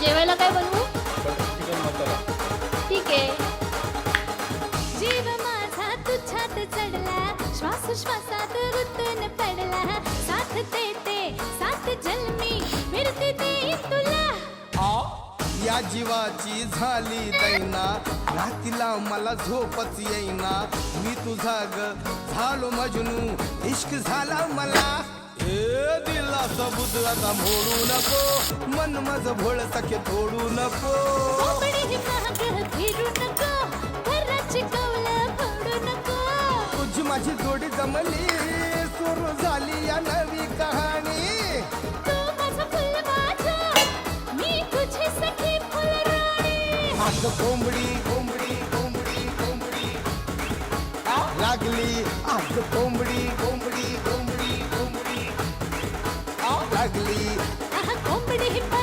जेवायला काय बनवू? चिकन मसाला. ठीक आहे. जीव माझा तुझ्यात चढला, श्वास श्वासात रुतून पडला, साथ देते साथ जन्मी फिरते देईन तुला. या जीवाची झाली दैना, रातीला मला झोपच येईना. मी तुझा ग झालो मजनू, इश्क झाला मला. ए दिला सबूत आता मोडू नको, मन माझ भोळ सखे तोडू नको. कोंबडी महाग फिरू नको, घराची कौलं फोडू नको. तुझी माझी जोडी जमली, सुरू झाली या नवी कहाणी. तू माझा फुल माझा, मी तुझी सखी फुलराणी. आज कोंबडी कोंबडी कोंबडी कोंबडी लागली, आज कोंबडी कोंबडी